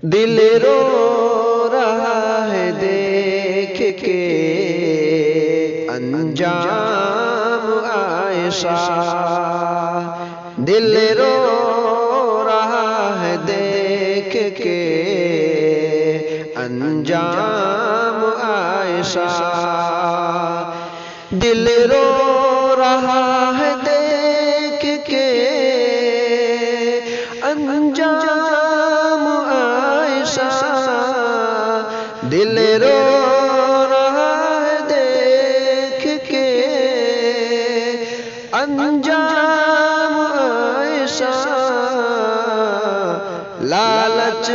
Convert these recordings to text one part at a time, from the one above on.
دل رو رہا ہے دیکھ کے انجام عائشہ، دل رو رہا ہے دیکھ کے انجام عائشہ، دل رو رہا ہے دیکھ کے انجام عائشہ، دل رو رہا ہے دیکھ کے انجام عائشہ، لالچ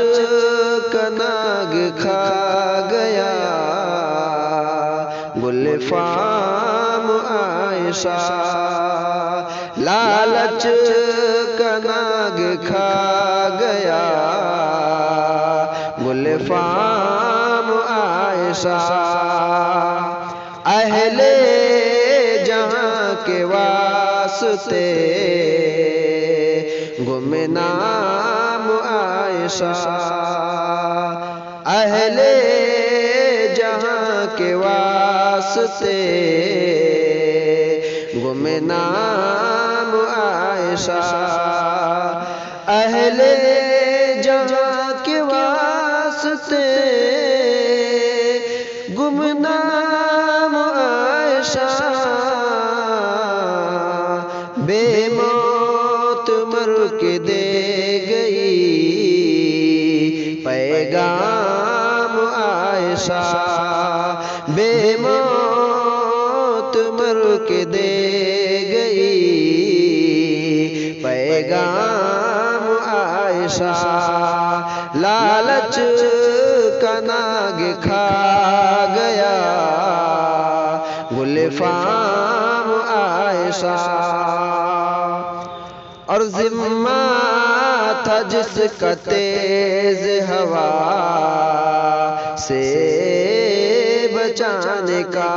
کا ناگ کھا گیا گل فام عائشہ، لالچ کا ناگ کھا گیا گل فام عائشہ، اہل جہاں کے واسطے گمنام عائشہ، اہل جہاں کے واسطے گمنام عائشہ، اہل جہاں کے واسطے گمنام عائشہ، بے موت مر کے دے گئی پیغام عائشہ، بے موت مر کے دے گئی پیغام عائشہ، لالچ کا ناگ کھا گیا گل فام عائشہ، اور ذمہ تھا جس کا تیز ہوا سے بچانے کا،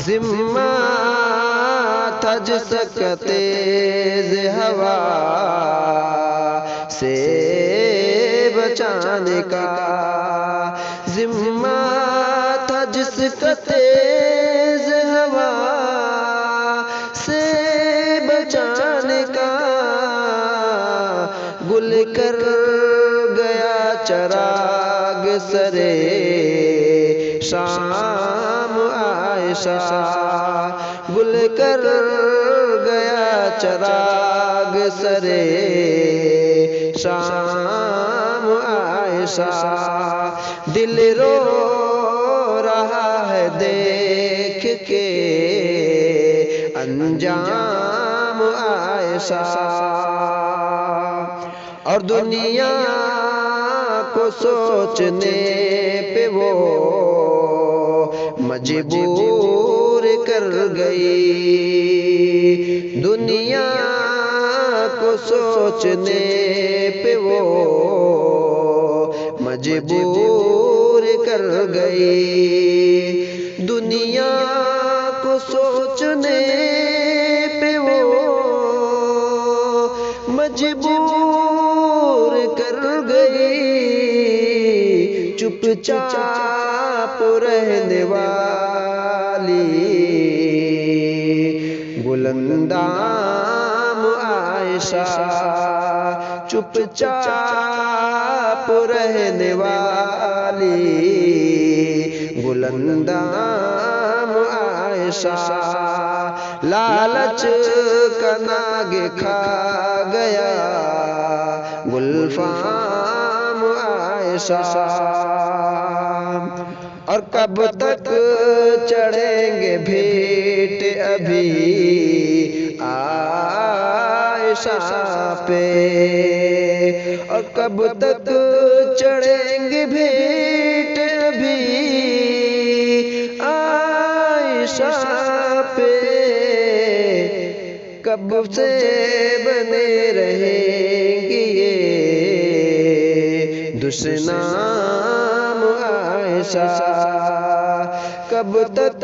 ذمہ تھا جس کا تیز ہوا سے بچانے کا، ذمہ تھا جس کا تیز ہوا سے بچانے کا، گل کر گیا چراغ سرے شام عائشہ، گل کر گیا چراغ سرے شام عائشہ، دل رو رہا ہے دیکھ کے انجام عائشہ، اور دنیا کو سوچنے پہ وہ مجبور کر گئی، دنیا کو سوچنے پہ وہ مجبور کر گئی، دنیا کو سوچنے پہ وہ مجبور کر گئی، چپ چاپ رہنے والی بلندام عائشہ، چپ چاپ رہنے والی بلندام عائشہ، لالچ کا ناگ کھا گیا گل فام عائشہ، اور کب تک چڑھیں گے بھیٹ ابھی عائشہ پہ، اور کب تک چڑھیں گے بھیٹ ابھی عائشہ پہ، کب سے بنے رہیں گے یہ دشنام عائشہ، کب تک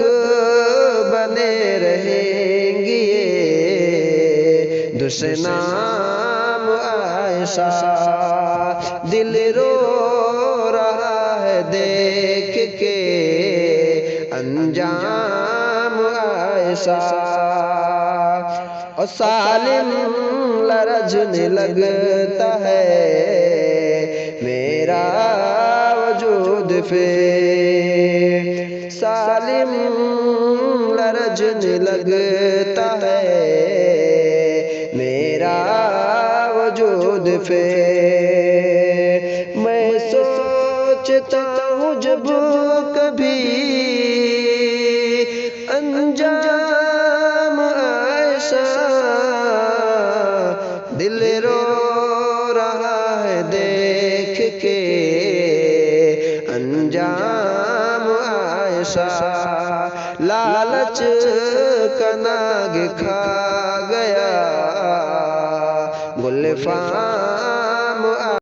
بنے رہیں گے یہ دشنام عائشہ۔ عائشہ دل رو رہا ہے دیکھ کے انجام عائشہ اور سالم لرزنے لگتا ہے میرا وجود پھر سالم لرزنے لگتا ہے میرا وجود پھر میں سوچتا ہوں جب کبھی انجام عائشہ دل رو رہا ہے دیکھ کے انجام عائشہ لالچ کا ناگ کھا گیا گلفام